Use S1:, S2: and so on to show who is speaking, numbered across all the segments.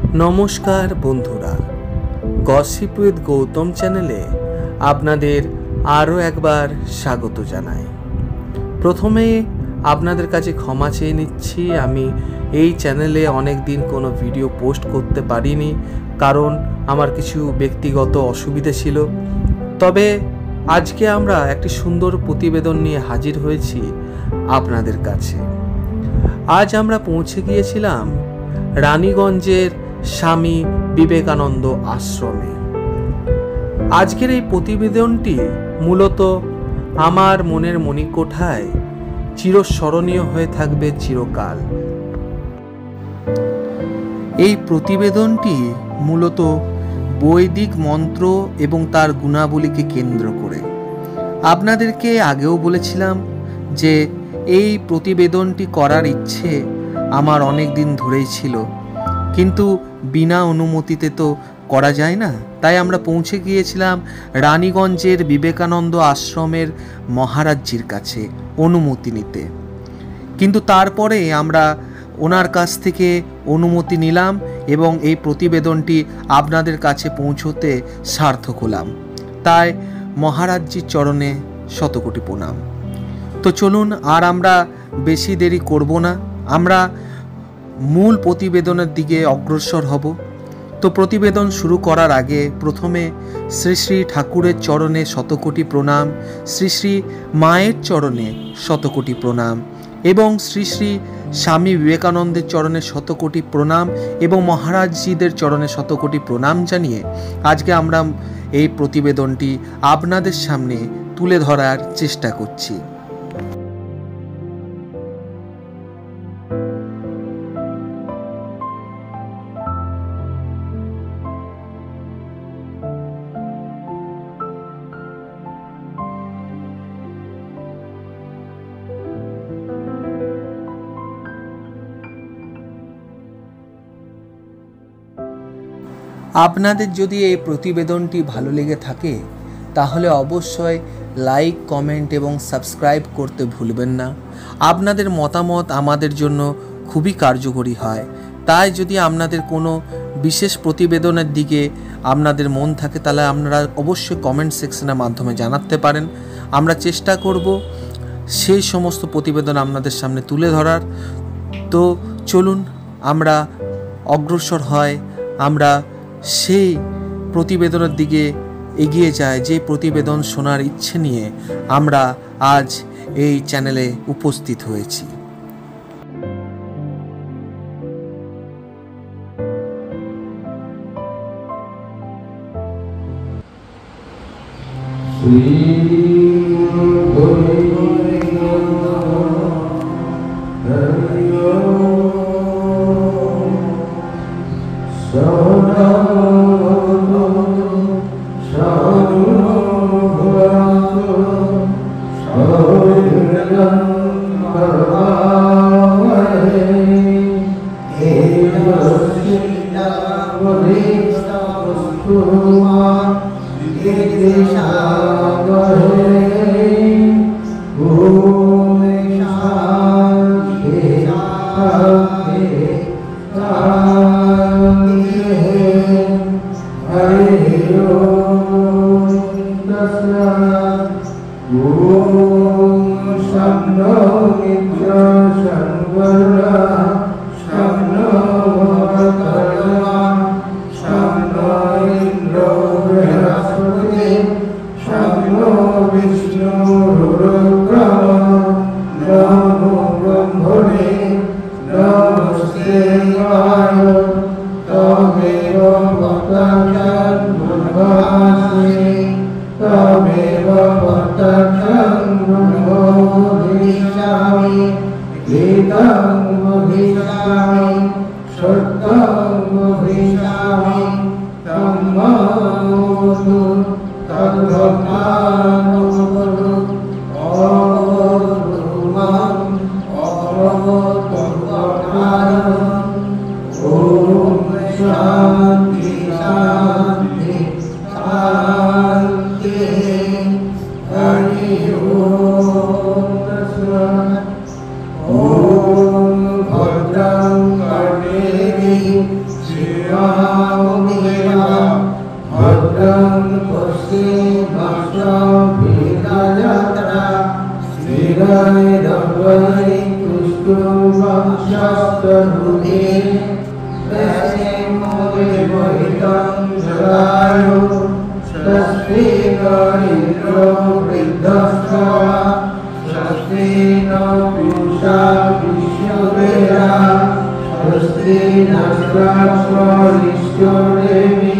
S1: নমস্কার বন্ধুরা, gossip with Gautam চ্যানেলে আপনাদের আরও একবার স্বাগত জানাই। প্রথমে আপনাদের কাছে ক্ষমা চেয়ে নিচ্ছি, আমি এই চ্যানেলে অনেক দিন কোনো ভিডিও পোস্ট করতে পারিনি, কারণ আমার কিছু ব্যক্তিগত অসুবিধা ছিল। তবে আজকে আমরা একটি সুন্দর প্রতিবেদন নিয়ে হাজির হয়েছি আপনাদের কাছে। আজ আমরা পৌঁছে গিয়েছিলাম রানীগঞ্জের স্বামী বিবেকানন্দ আশ্রমে। আজকের এই প্রতিবেদনটি মূলত আমার মনের মণিকোঠায় চিরস্মরণীয় হয়ে থাকবে চিরকাল। এই প্রতিবেদনটি মূলত বৈদিক মন্ত্র এবং তার গুণাবলীকে কেন্দ্র করে। আপনাদেরকে আগেও বলেছিলাম যে এই প্রতিবেদনটি করার ইচ্ছে আমার অনেক দিন ধরেই ছিল, কিন্তু বিনা অনুমতিতে তো করা যায় না। তাই আমরা পৌঁছে গিয়েছিলাম রানীগঞ্জের বিবেকানন্দ আশ্রমের মহারাজজির কাছে অনুমতি নিতে। কিন্তু তারপরে আমরা ওনার কাছ থেকে অনুমতি নিলাম এবং এই প্রতিবেদনটি আপনাদের কাছে পৌঁছতে সার্থক হলাম। তাই মহারাজজির চরণে শতকোটি প্রণাম। তো চলুন আর আমরা বেশি দেরি করব না, আমরা মূল প্রতিবেদনের দিকে অগ্রসর হব। তো প্রতিবেদন শুরু করার আগে প্রথমে শ্রী শ্রী ঠাকুরের চরণে শতকোটি প্রণাম, শ্রী শ্রী মায়ের চরণে শতকোটি প্রণাম এবং শ্রী শ্রী স্বামী বিবেকানন্দের চরণে শতকোটি প্রণাম এবং মহারাজজিদের চরণে শতকোটি প্রণাম জানিয়ে আজকে আমরা এই প্রতিবেদনটি আপনাদের সামনে তুলে ধরার চেষ্টা করছি। আপনাদের যদি এই প্রতিবেদনটি ভালো লেগে থাকে তাহলে অবশ্যই লাইক, কমেন্ট এবং সাবস্ক্রাইব করতে ভুলবেন না। আপনাদের মতামত আমাদের জন্য খুবই কার্যকরী হয়। তাই যদি আপনাদের কোনো বিশেষ প্রতিবেদনের দিকে আপনাদের মন থাকে তাহলে আপনারা অবশ্যই কমেন্ট সেকশনের মাধ্যমে জানাতে পারেন। আমরা চেষ্টা করব সেই সমস্ত প্রতিবেদন আপনাদের সামনে তুলে ধরার। তো চলুন আমরা অগ্রসর হয়, আমরা সেই প্রতিবেদনের দিকে এগিয়ে যায় যে প্রতিবেদন শোনার ইচ্ছে নিয়ে আমরা আজ এই চ্যানেলে উপস্থিত হয়েছি।
S2: Om इंद्रो वृद्धश्रवा स्वस्ति नो पूषा विश्ववेदा स्वस्ति नस्त्राक्षो निश्चोदेवी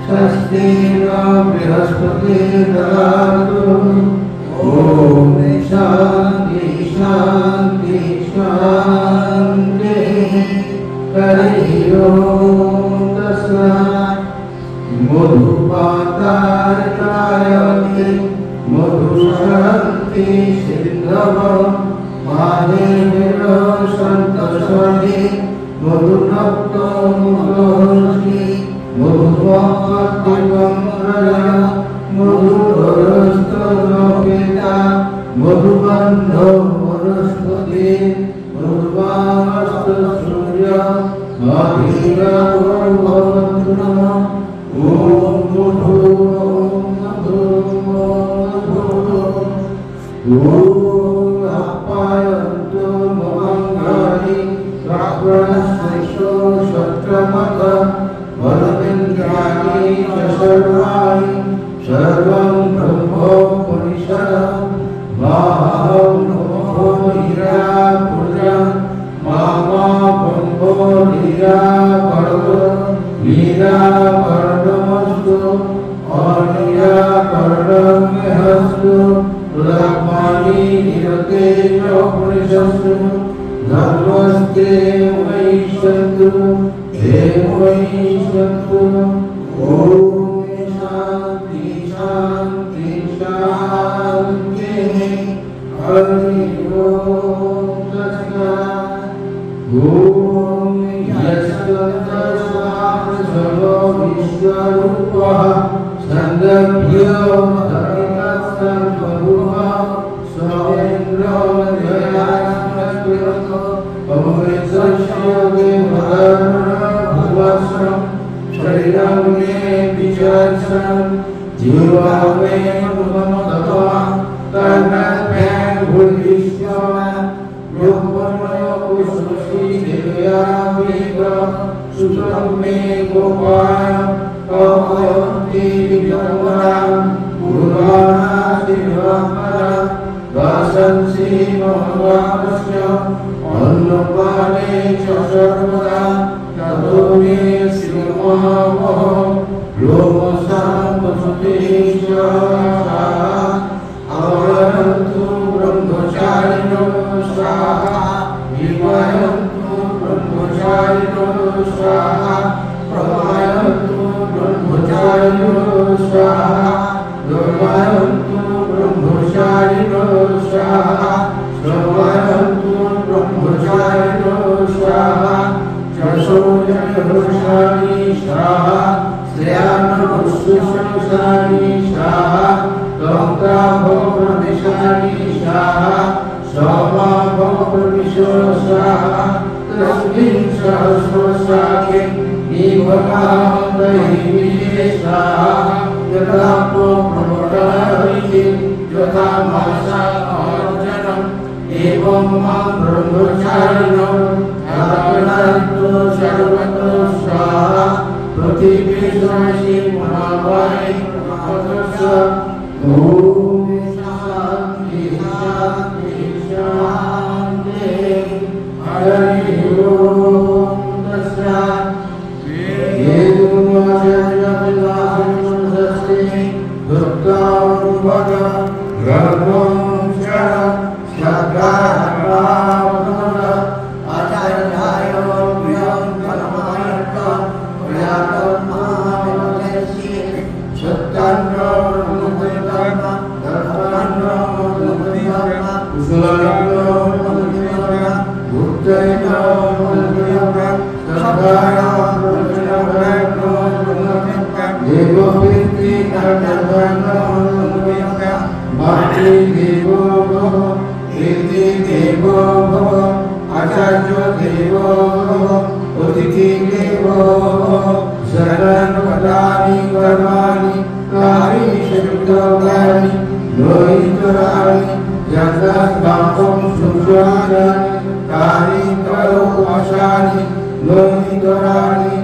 S2: स्वस्ति नो बृहस्पति ददातु ओम शांति शांति शांति हरि ओम तस्मै मधुपातारकायते मधुशरन्ति सिन्धव मानेन्द्र सन्तसति मधुनक्तो मुदोषि मधुवाक्तिवं रय मधुधरस्तनोपेता मधुबन्धो वनस्पति मधुवास्तसूर्य माधीरावो भवन्तु नमः ओम मधु मधु मधु ओम आपायन्तु ममङ्गानि प्राणश्रेष्ठो शत्रमत वरमिन्द्राणि च सर्वाणि सर्वं ब्रह्मोपनिषदं माहं नमो निराकुर्यं मामा ब्रह्मो निराकरो निराकरणमस्तु अनिराकरणमस्तु ब्रह्मणि निरतेजोपनिषत्सु धर्मस्ते मयि सन्तु हे मयि सन्तु ॐ शान्ति शान्ति शान्ति हरि ओम तस्मै ओम यस्सर्वो विश्वरूपः संगभ्यो धरितस्सर्वरूपः स्वयेन्द्रो जयास्मस्मिरतो अमृतस्य भुवस्वं शरीरं मे विचर्षन् जीवा मे ममतत्वा तन्नभ्यं भूरिष्यमा ब्रह्मणो पुष्पसि देवयामिका सुतं मे गोपाय कवयन्ति विद्मनां पूर्वाणादिव्यामरा वासंसि ममवामस्य अन्नपाने च सर्वदा ततो मे श्रीमहामः लोमसान्तसुतेश्वरा अवरन्तु ब्रह्मचारिणो स्वाहा विमयन्तु ब्रह्मचारिणो स्वाहा प्रमयन्तु ब्रह्मचारिणो स्वाहा दुर्मयन्तु ब्रह्मचारिणो स्वाहा श्रवयन्तु ब्रह्मचारिणो स्वाहा चक्षुर्जनभूषाणि स्वाहा श्रेयान्नभुषुषाणि स्वाहा त्वङ्काभवप्रविशानि स्वाहा सोमाभवप्रविशो स्वाहा तस्मिन् सहस्रशाखे निभकामदहिविजे स्वाहा यथा प्रमोदहरिति यथा मासा अर्जनम् एवं मां ब्रह्मचारिणो अवगन्तु सर्वतो स्वाहा पृथिवीश्वरसि महावाणि महावतस्य ॐ शान्ति शान्ति शान्ति हरि ओम तस्मै येदुमाचर्यविलासस्य दुर्गां वद गर्भं च सदाभावद आचार्यायो प्रियं परमायत्त प्रियातं महामनस्य सत्तान्नो ब्रह्मविद्याः धर्मान्नो ब्रह्मविद्याः कुशलान्नो ब्रह्मविद्याः बुद्धैनो ब्रह्मविद्याः सदायो ब्रह्मविद्याः देवोपिति नरधर्मो ब्रह्मविद्याः मातृ देवो भव इति देवो भव आचार्यो देवो भव अतिथि देवो भव शरणपदानि कर्माणि कारि शब्दानि लोहितराणि जगद्भावं सुजानानि कारि करो वशानि लोहितराणि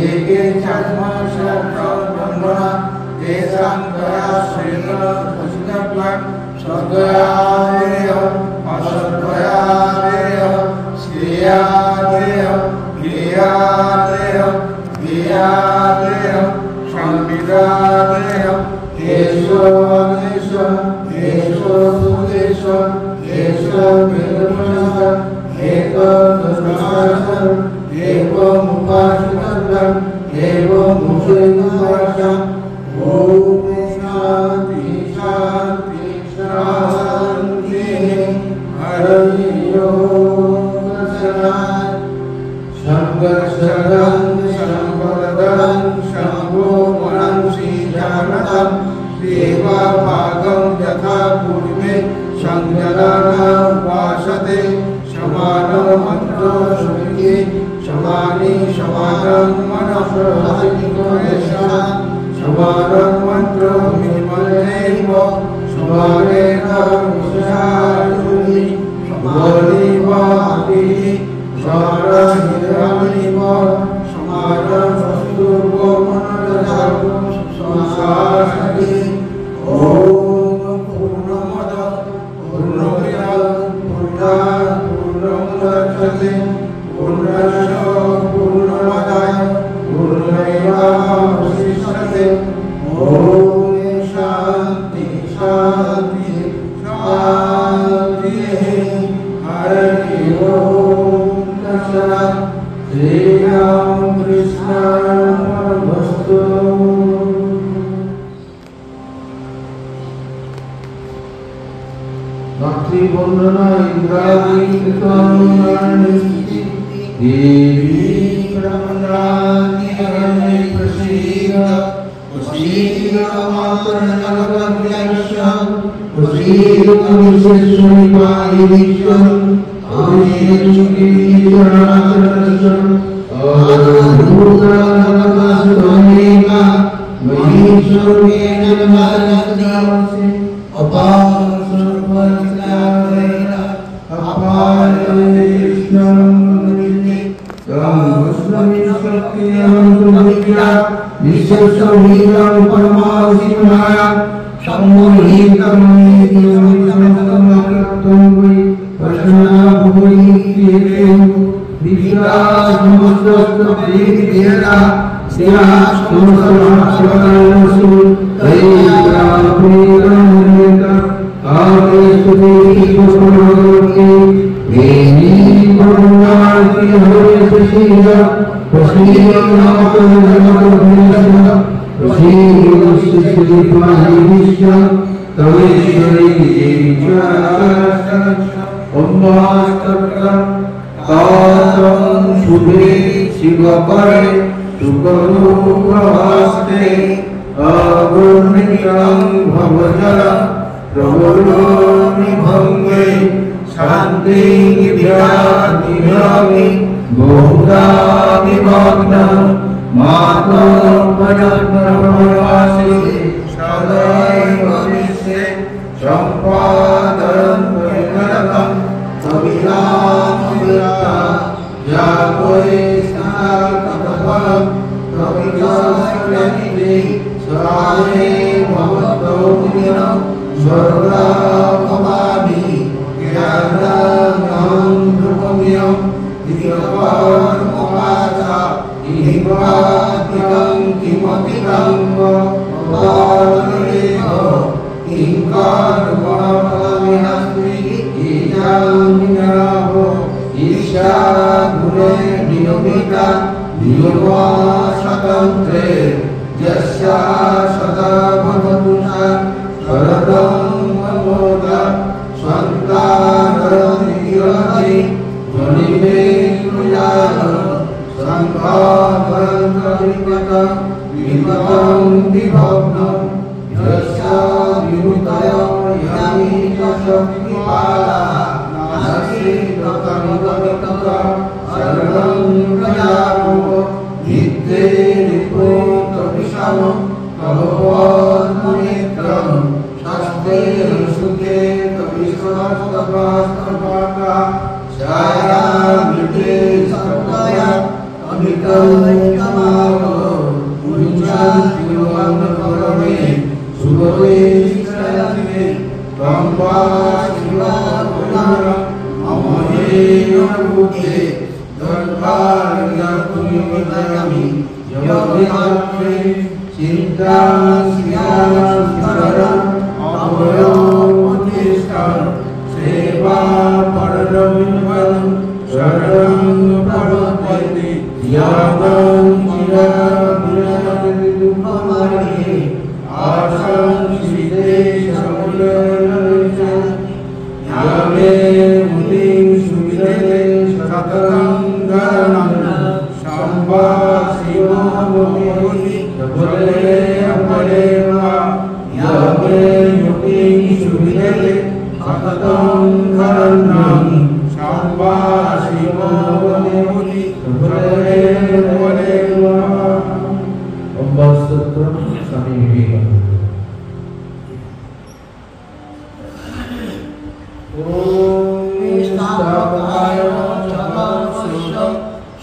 S2: एके चर्म शब्दो ब्रह्मणा तेषां दया श्रेण पुष्करं सद्दयादेय असद्दयादेय श्रेयादेय गियादेय गियादेय संविदादेय येषु अग्निषु येषु सुदेषु येषु वेदमुषः एकदुष्टासं एकमुपासितं एकमुषेदुपासं ॐ शान्ति शान्ति शान्ति हरि ओम तत्सत् संगर्षणं संवरदं शम्भो मनंसि जानतं देवभागं यथा पूर्वे संजननं उपासते समानो मन्त्रो श्रुति समानि समानं मनसोऽधिकोषा समानं मन्त्रो विमलेव समानेन विषयायुनि समानिवाति समानहिरानिव समानं वस्तुर्गो मनोदशागो संसारति ॐ पूर्णमद पूर्णमिदं पूर्णात् पूर्णमुदच्यते पूर्णस्य पूर्णमादाय पूर्णमेवावशिष्यते ॐ शान्ति शान्ति शान्तिः हरि ओम तत्सत् श्रीरामकृष्णार्पणमस्तु। भक्ति वंदना इंद्रादी कृतानुनानिस्ति देवी प्रमदानि हरणे प्रसीद प्रसीद मातरनगरव्यक्षं प्रसीद विश्वेश्वरि पाहि विश्वं आदिशुकीचरणाचरणं आरूढनगरस्वमेका मयि सर्वेण नमस्ते अपार सर्वस्याग्रेण अपार कृष्णं मुनिः ब्रह्मस्वमिशक्तियं तुमित्रा विश्वस्वमीनं परमाशिवाय सम्मोहितं नित्यमितं वै प्रश्नाभूयितेन विश्वासमस्तप्रेतिवेदा स्यास्तुसमाश्रवणसु तैराप्रेरणमेता आवेशदेशपुरोगे वेदी भगवान् हरे प्रसीद प्रसीद नामकर्मकर्मस्य प्रसीद पाहि विश्वं तवेश्वरी देवी च ओम्मास्तत्रं तातं शुभे शिवपरे सुखरूपवास्ते अगुणितं भवजलं प्रवरोमि भङ्गे शान्ति विद्याधिरामि बहुधामि भग्नं मातोपजन्मवासि सदैव विश्वे सम्पादनं परिणतं कविरामविता यावै स्नातकफलं कवितास्यनिधि स्वाहे भवतो दिनं स्वर्गापमामि ज्ञानं ध्रुवमियं दिगपारमवाचा इवादिकं किमपितं वादरेह किङ्कारवाणमिनास्ति ईशान्यराहो ईशागुणे नियमिता नियमा स्वतन्त्रे यस्या सदा भवतु सा शरदं ममोदा सन्ताननिरति ध्वनिमे कुयान सङ्घाभरन्तरिपतं विपतं विभग्नं यस्या विमुतय यानि च शक्तिपाला नास्ति ततङ्गमितका शरणं प्रयामो नित्ये निपुतविषमं कल्पवन्मुनेत्रं शास्त्रे सुखे कविश्वास्तभास्तभाका छायामृते सत्तया अमितैकमावो मुञ्चन्त्युमन्नपरमे বুদ্ধে দর্বারয়ামি যোগিতে চিন্তা সিদ্ধারণ অভয়প্রতিষ্ঠান সেবা পরবিন্দু শরণং প্রপদ্যে ত্যাগং চিরবিরহমারে আশাং সিদ্ধে সমলয়ং यामे मुदिं सुविदे सततं गणं संवासिनोमुनि भले अपरे वा यामे मुदिं सुविदे सततं गणं संवासिनोमुनि भले अपरे वा अम्बस्तत्र स्वामी विवेकानंद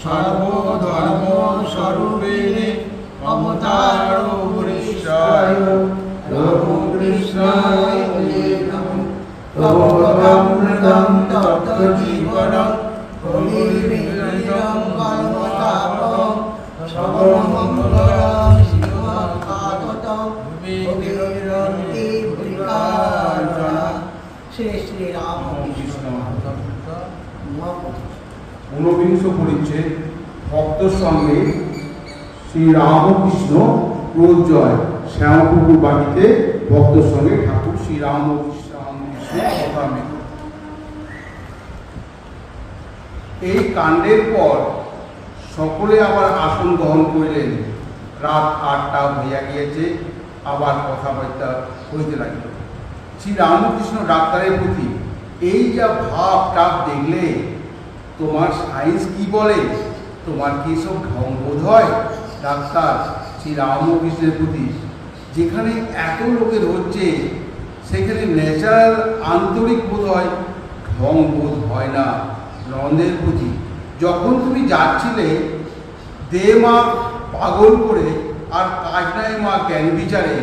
S3: सर्वधर्म स्वरूपिणे अवतारो पुरुषाय नमो कृष्णाय नमोऽमृतं तत्त्वजीवनं पुरीरितं कर्मतापं सर्वमङ्गलं शिवकाततं विनिरन्ति भूरिकार्जुन श्री श्री राम कृष्ण
S4: ঊনবিংশ পরিচ্ছেদ ভক্তর সঙ্গে শ্রী রামকৃষ্ণ প্রজয় শ্যামপুকুর বাড়িতে ভক্তর সঙ্গে ঠাকুর শ্রী রামকৃষ্ণ কথা মেলে। এই কাণ্ডের পর সকলে আবার আসন গ্রহণ করিলেন। রাত ৮টা হইয়া গিয়েছে, আবার কথাবার্তা হইতে লাগিল। শ্রী রামকৃষ্ণ ডাক্তারের প্রতি এই যা ভাব টাপ দেখলে তোমার সায়েন্স কি বলে, তোমার কি সব ঢং বোধ হয়? ডাক্তার শ্রী রামকৃষ্ণের প্রতি যেখানে এত লোকের হচ্ছে সেখানে ন্যাচারাল আন্তরিক বোধ হয়, ঢং বোধ হয় না। নন্দের প্রতি যখন তুমি যাচ্ছিলে দে মা পাগল করে আর কাজ নাই মা জ্ঞান বিচারে,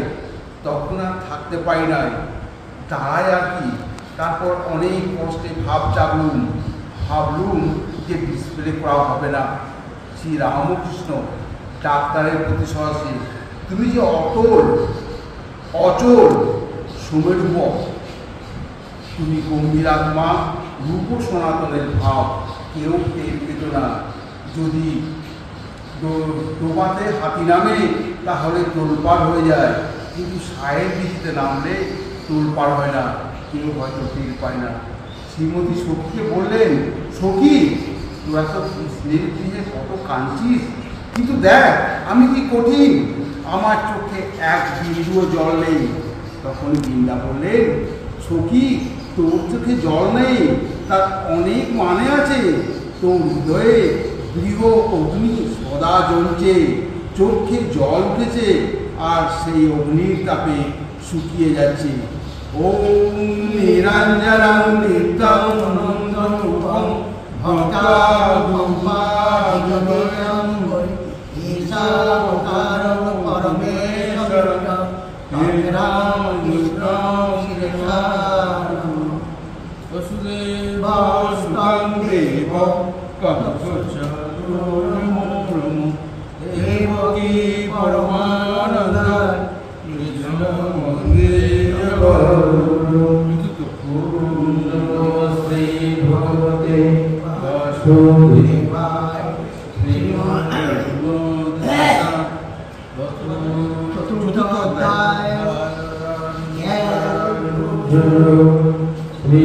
S4: তখন আর থাকতে পারি নাই, দাঁড়ায় আর কি। তারপর অনেক কষ্টে ভাবলুম যে ডিসপ্লে করা হবে না। শ্রী রামকৃষ্ণ ডাক্তারের প্রতি সরাসরি তুমি যে অচল সুমেরু, তুমি গম্ভীরাত্মা, রূপ সনাতনের ভাব কেউ টের পেত না। যদি ডোবাতে হাতি নামে তাহলে তোলপাড় হয়ে যায়, কিন্তু সায়ের দিতে নামলে তোলপাড় হয় না, কেউ হয়তো টের পায় না। শ্রীমতী সখীকে বললেন, সখী তোরা তো স্নেহ দিয়ে কত কাঁদছিস, কিন্তু দেখ আমি কি কঠিন, আমার চোখে এক বিন্দুও জল নেই। তখন বৃন্দা বললেন, সখী তোর চোখে জল নেই তার অনেক মানে আছে। তোর হৃদয়ে গৃহ অগ্নি সদা জ্বলছে, চোখে জল উঠেছে আর সেই অগ্নির তাপে শুকিয়ে যাচ্ছে। ওম নিরঞ্জনং নিত্যং আনন্দরূপং ভক্তাভক্তাজগোয়ং ঈশাবতারং পরমেশ্বরং রাম কৃষ্ণ শ্রীরাম বসুদেবসুতং দেবং কংসচারূরমূঢ়ম দেবকী পরমানন্দং কৃষ্ণং বন্দে জগদ্গুরুং শ্রী ভগবতে বাসুদেবায় চতুর্থ অধ্যায় শ্রী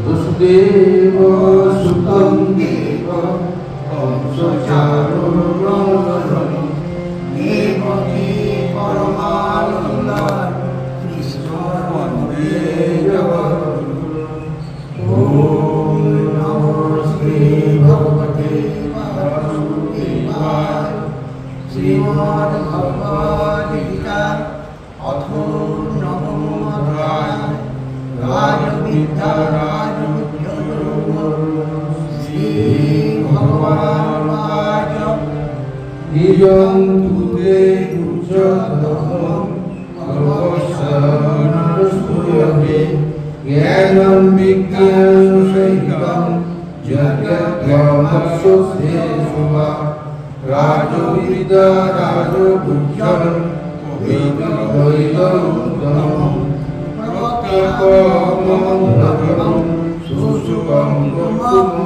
S4: বসুদেব সুতং দেব কংসচারূরমূঢ়ম দেবকী পরমানন্দং কৃষ্ণ বন্দে জগদ্গুরুং। ওম নমো শ্রী ভগবতে বাসুদেবায়। শ্রীমদ্ ভগবদ্ গীতা অথ নবম অধ্যায় রাজবিদ্যা রাজযোগ শ্রী ভগবান নিজং তুতে উচ্চতম ভগবৎ
S2: अनुसूयते ज्ञानं विज्ञानसहितं जगद्ब्रह्मस्वस्य सुवा राजविद्या राजबुद्ध्यं वेदोत्तमं प्रत्यक्षमं सुसुखं कुर्मः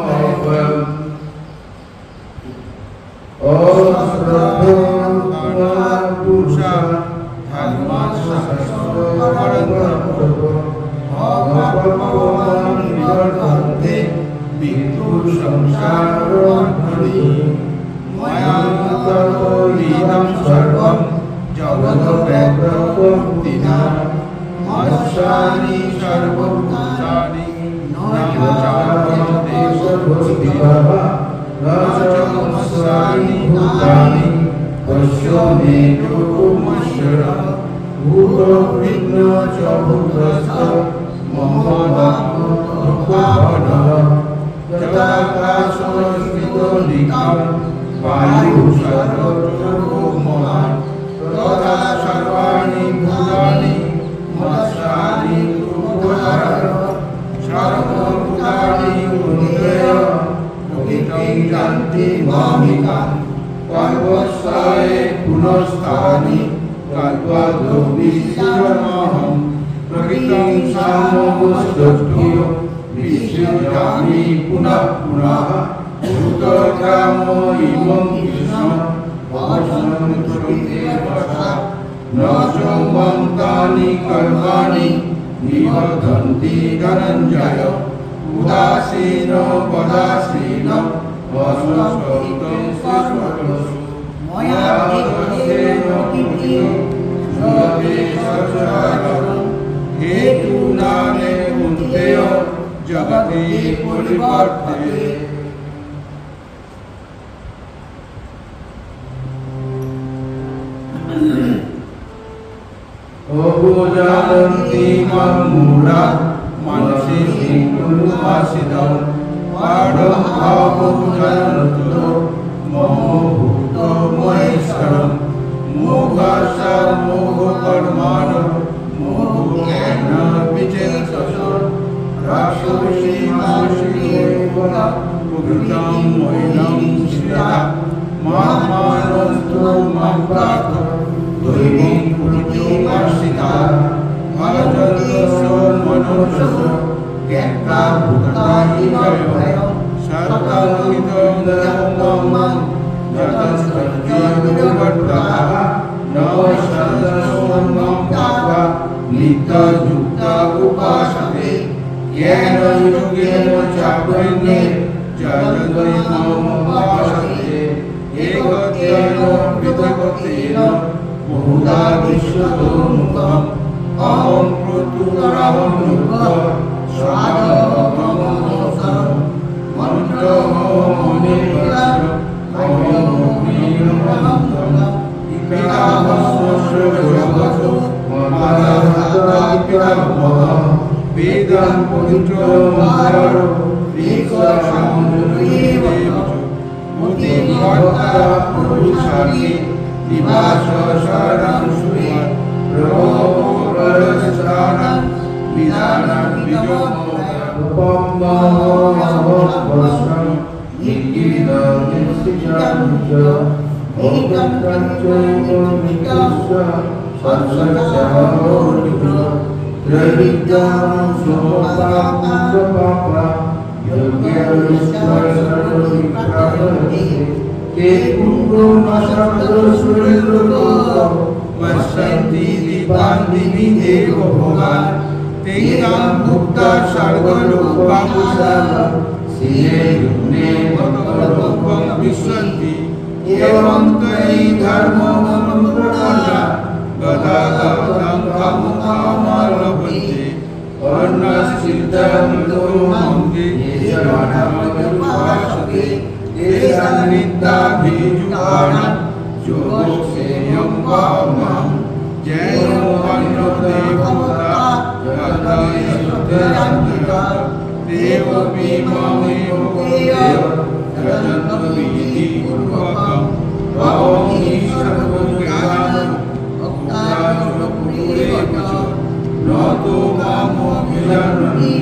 S4: নতো মাম অভিজানন্তি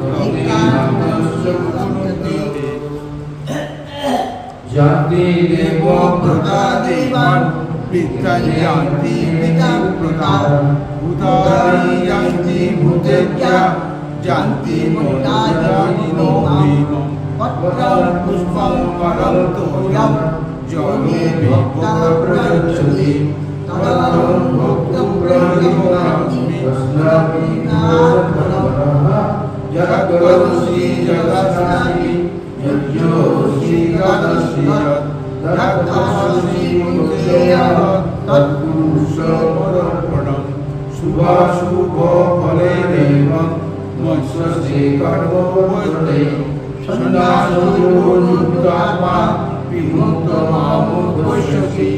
S4: তবে নামস্য গুণন্তি জাতি দেব প্রদা দেবান বিদ্যান্তি বিদ্যাং প্রদা ভূতানি যান্তি ভূতেজ্ঞা জান্তি মোটাজানিনো ভীমম পত্রং পুষ্পং ফলং তোয়ং জলে বিভক্ত প্রযচ্ছতি তদং ভক্তং প্রয়োগামি তস্মাৎ জগৎকরুষি জগৎসামি যজ্ঞোষি গাদস্যি তদস্যি মুক্তেয় তৎপুরুষমর্পণম শুভাশুভ ফলেনেব মৎস্যসে কর্মবর্তে সন্ন্যাসোনুত্তাত্মা বিমুক্ত মামুপশ্যসি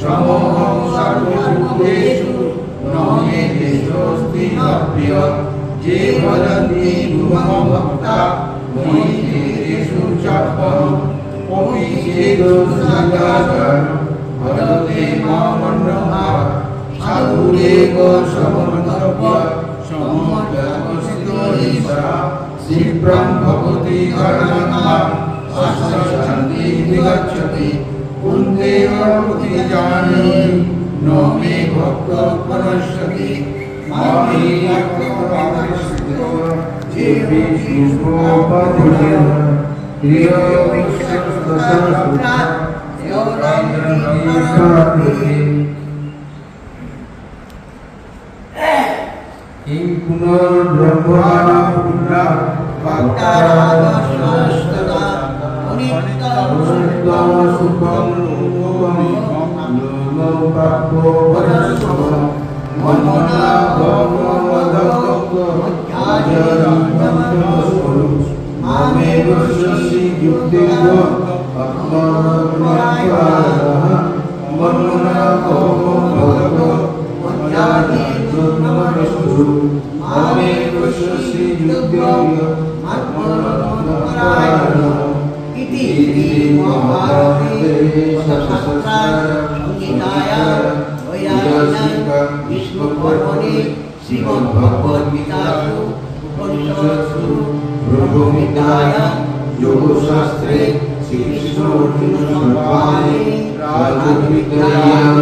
S4: সমহং সর্বভূতেষু ন মে দেশোऽস্তি অপ্রিয় যে ভজন্তি ভূমং ভক্তা ময়ি তেষু চাপ্যহং অপি চেদোষাগার ভজতে মামন্নভাব সাধুরেব সমন্তব্য সমব্যবস্থিত ঈশা শীঘ্রং ভবতি কারণাত্মা শান্তি বিগচ্ছতি কুন্দেব প্রতিজানি ন মে ভক্ত প্রণশ্যতি মামি ভক্তপাবিষ্যত যে বিষ্ণুপদে প্রিয় বিশ্বস্তসুতা কিং পুনর্ব্রহ্মণা পুণ্যা ভক্তারাধস্বস্ততা অনিত্যং সুখং রূপং লোমং প্রাপ্তো ভজস্ব মন্মনা ভগবদত্ত ধ্যায়ন্তমস্বরূপ মামেব শশি যুক্তেব আত্মনির্ভরः মন্মনা ভগবদত্ত ধ্যায়ন্তমস্বরূপ মামেব শশি যুক্তেব আত্মনির্ভরः ইতি মহাভারতে বিষ্ণুপর্বণে শ্রীমদ্ভগবদ্গীতাসু উপনিষৎসু ব্রহ্মবিদ্যায়াং যোগশাস্ত্রে শ্রীকৃষ্ণ অর্জুন সংবাদে রাজবিদ্যায়াং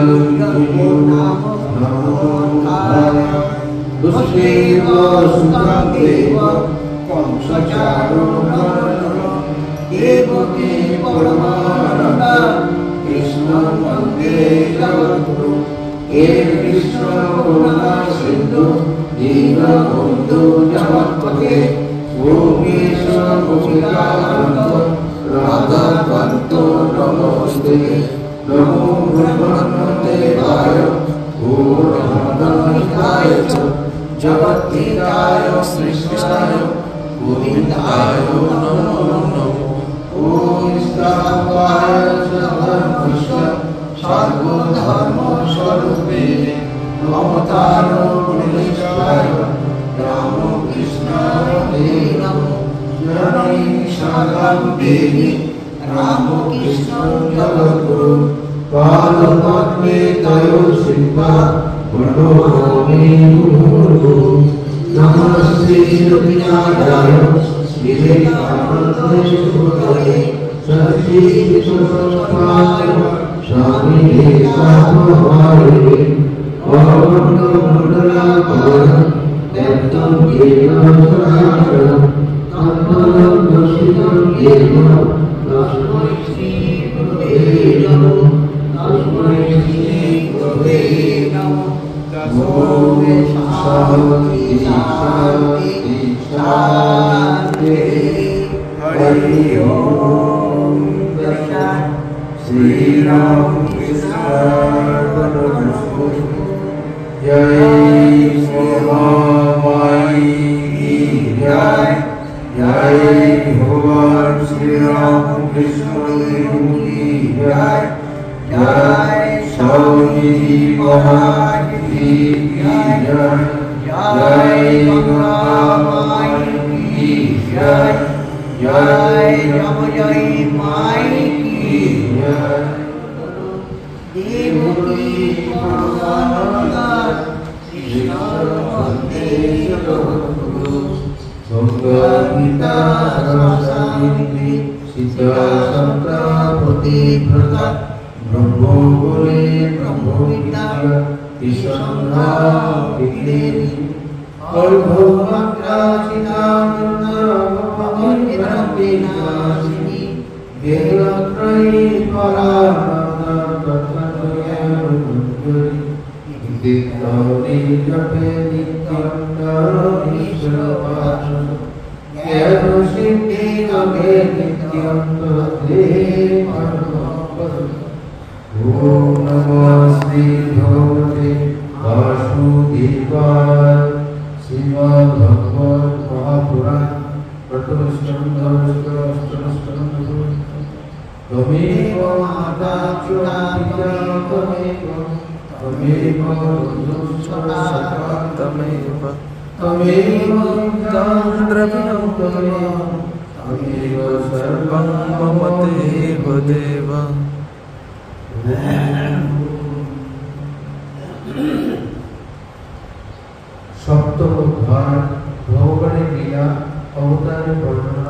S4: দুষ্টেব সুতরাং দেব কংসচারণম দেবকী পরমানন্দ কৃষ্ণ বন্দে জগদ্গুরু হে কৃষ্ণ করুণা সিন্ধু দীনবন্ধু জগৎপতে গোপীশ গোপিকানন্দ রাধাকান্ত নমস্তে নমো ব্রহ্মদেবায় গৌরহৃদায় চ জগদ্ধিতায় শ্রীকৃষ্ণায় গোবিন্দায় নমো নমঃ ওম স্থাপকায় ধর্মস্য সর্বধর্ম স্বরূপে মমতার পুরুষায় রামকৃষ্ণায় নমঃ জননী শারদাং দেবী রামকৃষ্ণ জগদ্গুরু পাদপদ্মে তয়ো শিবা প্রণমামি মুহুর্মুহু নমস্তে রবিনাথায় শ্রীকান্তে সুতরে সত্যি বিশ্বস্তায় স্বামী বিবেকানন্দে অবন্ধুমণ্ডলাকার দেবতং জ্ঞান সদাকার তত্ত্বং দর্শিতং জ্ঞান তস্मै শ্রী গুরুবে নমঃ তস্मै শ্রী গুরুবে নমঃ ওম শান্তি শান্তি শান্তি হরি ওম তৎসৎ শ্রী রাম কৃষ্ণ পরমহংস জয় শ্রী রামাই জয় জয় ভগবান শ্রী রাম কৃষ্ণ দেবী জয় জয় স্বামী মহারাজ কি জয় জয় গঙ্গামাই কি জয় জয় রামজয় মাই কি জয় দেবকী পরমানন্দ কৃষ্ণ বন্দে
S2: গীতা সরস্বতী সীতা সন্তা পতিব্রতা ব্রহ্ম বলে ব্রহ্মবিদ্যা বিসন্ধ্যা বিদেবী অর্ঘ্যমাত্রা চিতানন্দিনাশিনী বেদত্রয়ী পরানন্দা তত্ত্বজ্ঞানমঞ্জরি দিত্তৌরি জপে নিত্যন্তরীশ্বরপাশন জ্ঞান সিদ্ধি নভে নিত্যন্তরে পরমপদ। ওম নমঃ শ্রী ভগবতে বাসুদেবায়। শ্রীমদ্ ভগবত মহাপুরাণ প্রথম স্কন্ধ তমেব মাতা পিতা তমেব তমেব বন্ধুঃ সখা তমেব তমেব দ্রবিণং তমেব তমেব সর্বং মম দেব দেব। সপ্তম অধ্যায় ভগবানের লীলা অবতারের বর্ণনা।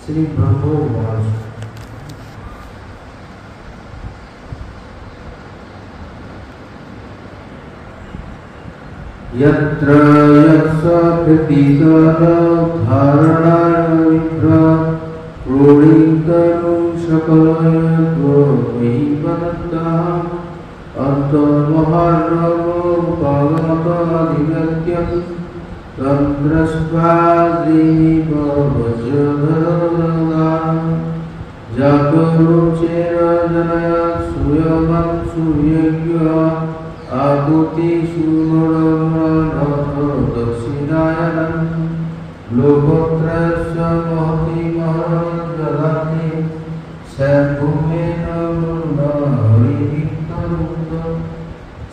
S2: শ্রী ব্রহ্ম উবাচ यत्र यस्य प्रतीकाराधारणाय विभ्राट् प्रोणीतनुं सकलयत्वमहिमनन्दः अन्तर्महानवोपगमताधिगत्यं तं द्रष्ट्वादेव वज्रधरदानं जातरुचेन जनया सूयमं सूर्यज्ञः आहुति दक्षिणायनं लोकोत्रयस्य महति महददाति सर्वमेन हरिभक्तमुक्त।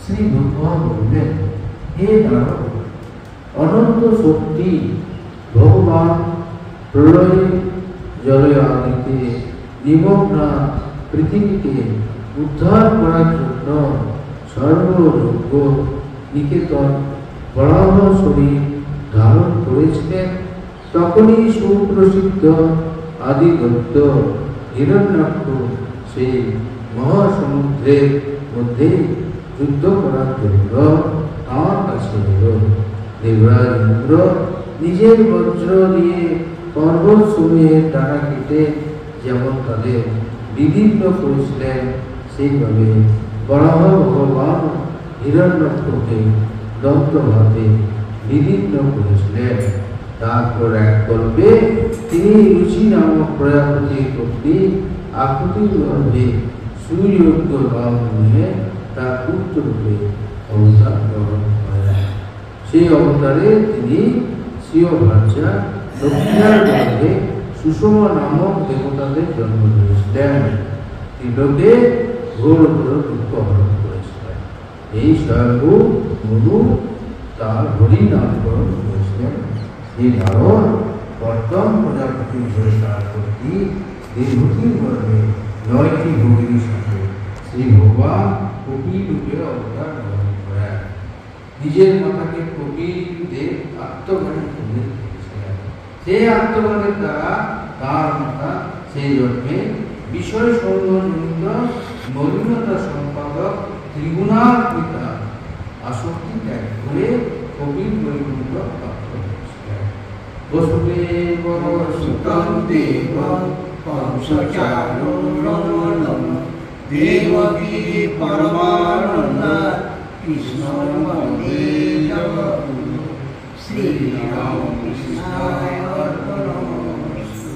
S2: শ্রী ভগবান বললেন, হে নারদ, অনন্ত শক্তি ভগবান প্রলয়ে জলে আদিতে নিমগ্না পৃথিবীকে উদ্ধার করার জন্য সর্বলোক নিকেতন বরাহ শরীর ধারণ করেছিলেন। তখনই সুপ্রসিদ্ধ আদিদত্ত হিরণ্যাক্ষ সেই মহাসমুদ্রের মধ্যে যুদ্ধ করার জন্য তাঁর কাছে এল। দেবরাজ ইন্দ্র নিজের বজ্র দিয়ে পর্বত সমূহের ডানা কেটে যেমন তাদের বিদীর্ণ করেছিলেন, সেইভাবে বরাহ ভগবান হিরণ্যাক্ষকে দন্তভাতে বিদীর্ণ করেছিলেন। তারপর এক কল্পে তিনি রুচি নামক প্রজাপতির প্রতি আকৃতির গর্ভে সুযোগ্য নাম নিয়ে তার পুত্ররূপে অবতার গ্রহণ করেন। সেই অবতারে তিনি স্বীয় ভার্যা দক্ষিণার গর্ভে সুষমা নামক দেবতাদের জন্ম দিয়েছিলেন। ত্রিলোকে ঘোর ঘোর দুঃখ হরণ করেছিলেন। এই স্বয়ংভূ মনু তার হরি নামকরণ করেছিলেন। এই নারদ বর্তম প্রজাপতির ঘোষণা করতে দেবতীর গর্ভে 9টি ভগিনীর সাথে শ্রী ভগবান কপিল রূপে অবতার গ্রহণ করেন। নিজের মাথাকে কপিল দেব আত্মঘাতী করে দিয়েছিলেন। সেই আত্মঘাতের দ্বারা তার মাতা সেই জন্মে বিষয় সৌন্দর্যজনিত নবীনতা সম্পাদক ত্রিগুণার পিতা আসক্তি ত্যাগ করে কপিল বৈকুণ্ঠ প্রাপ্ত হয়েছিলেন। বসুদেব সুতং দেবং কংসচারুরমণং দেবকী পরমানন্দা কৃষ্ণ বন্দে জগদ্গুরু শ্রীরামকৃষ্ণায় অর্পণমস্তু।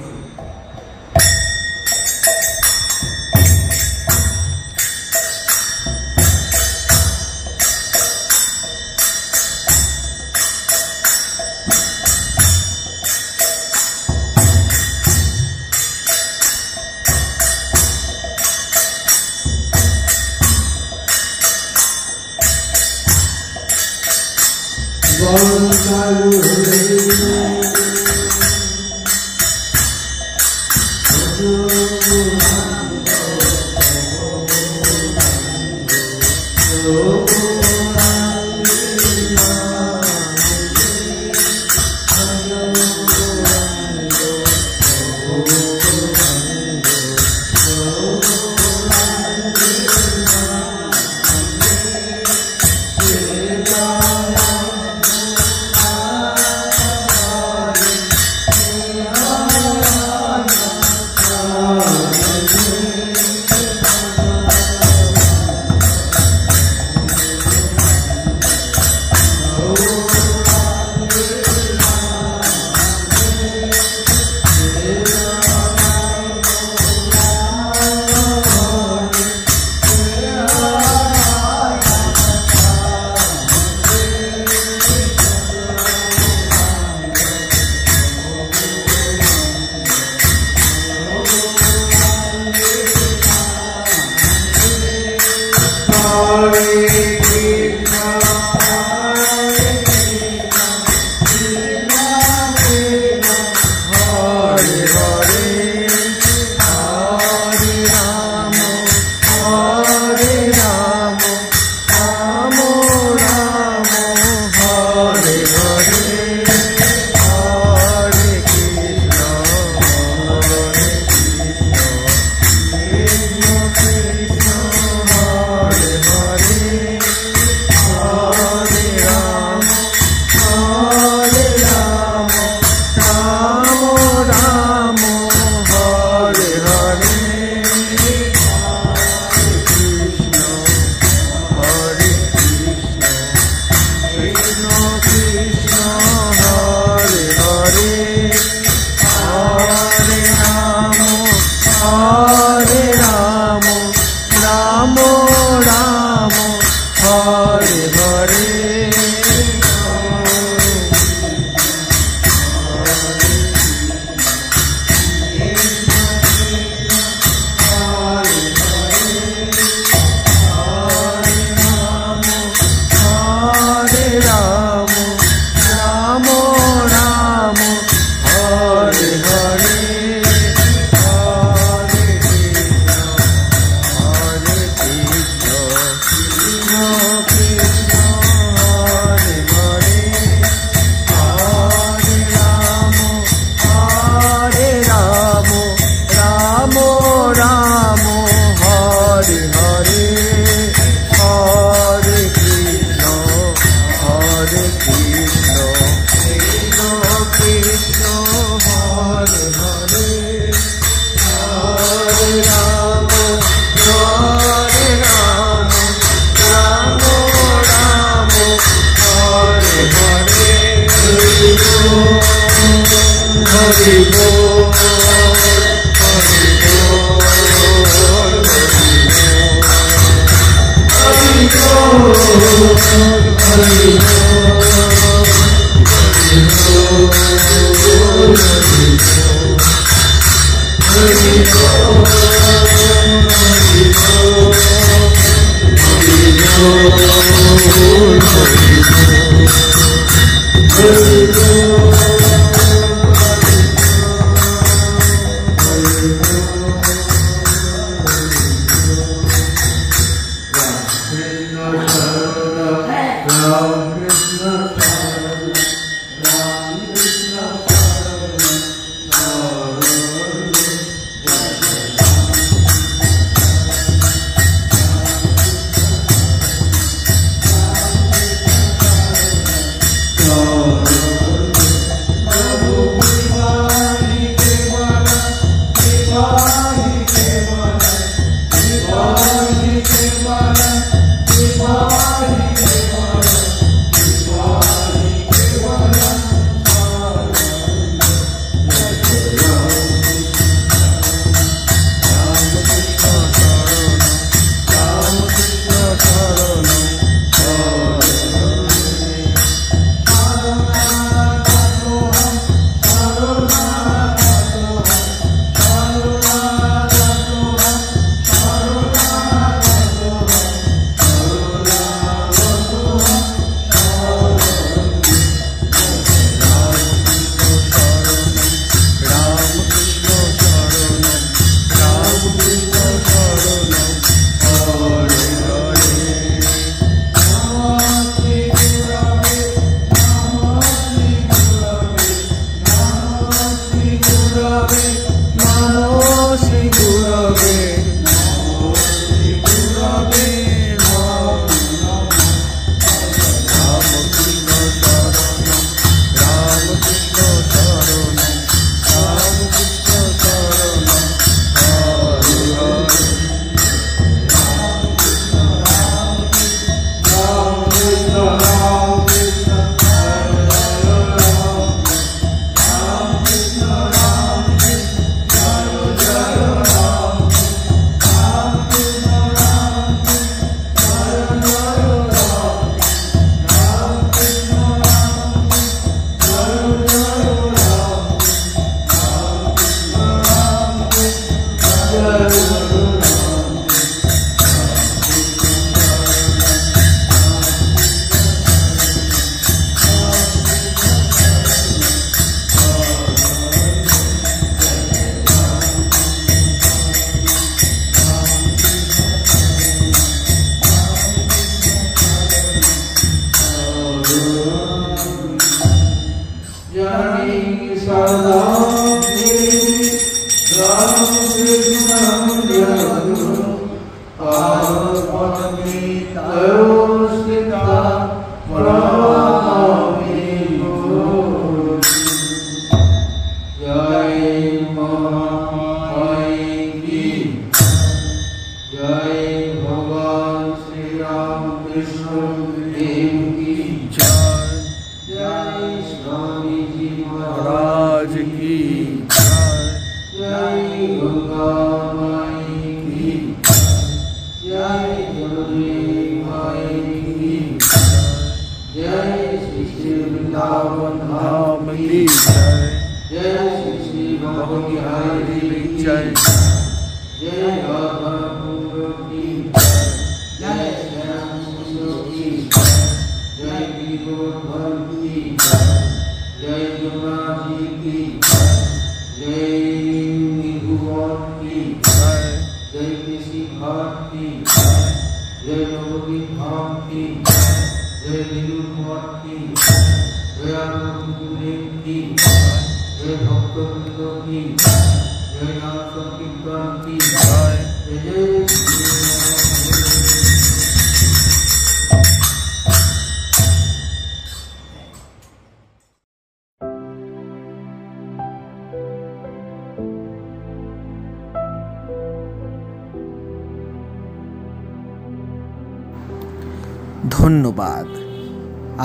S1: ধন্যবাদ।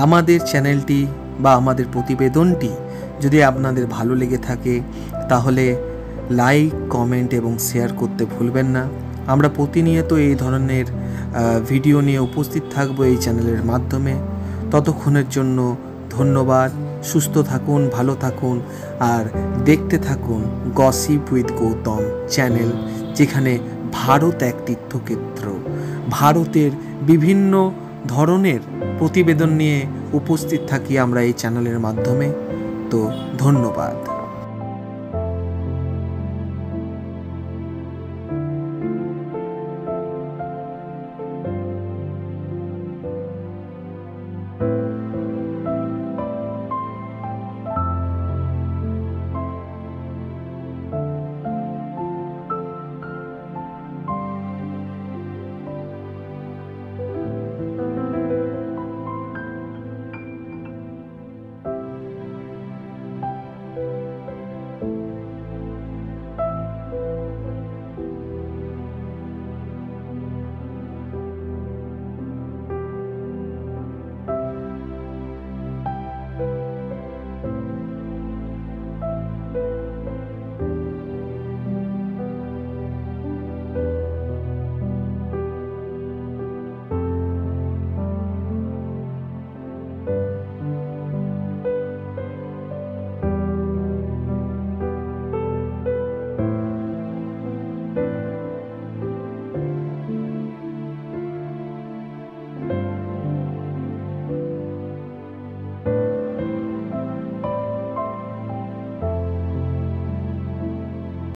S1: আমাদের চ্যানেলটি বা আমাদের প্রতিবেদনটি যদি আপনাদের ভালো লেগে থাকে তাহলে লাইক, কমেন্ট এবং শেয়ার করতে ভুলবেন না। আমরা প্রতিনিয়ত এই ধরনের ভিডিও নিয়ে উপস্থিত থাকবো এই চ্যানেলের মাধ্যমে। ততক্ষণের জন্য ধন্যবাদ। সুস্থ থাকুন, ভালো থাকুন, আর দেখতে থাকুন গসিপ উইথ গৌতম চ্যানেল, যেখানে ভারত এক তীর্থক্ষেত্র, ভারতের বিভিন্ন ধরনের প্রতিবেদন নিয়ে উপস্থিত থাকি আমরা এই চ্যানেলের মাধ্যমে। তো ধন্যবাদ।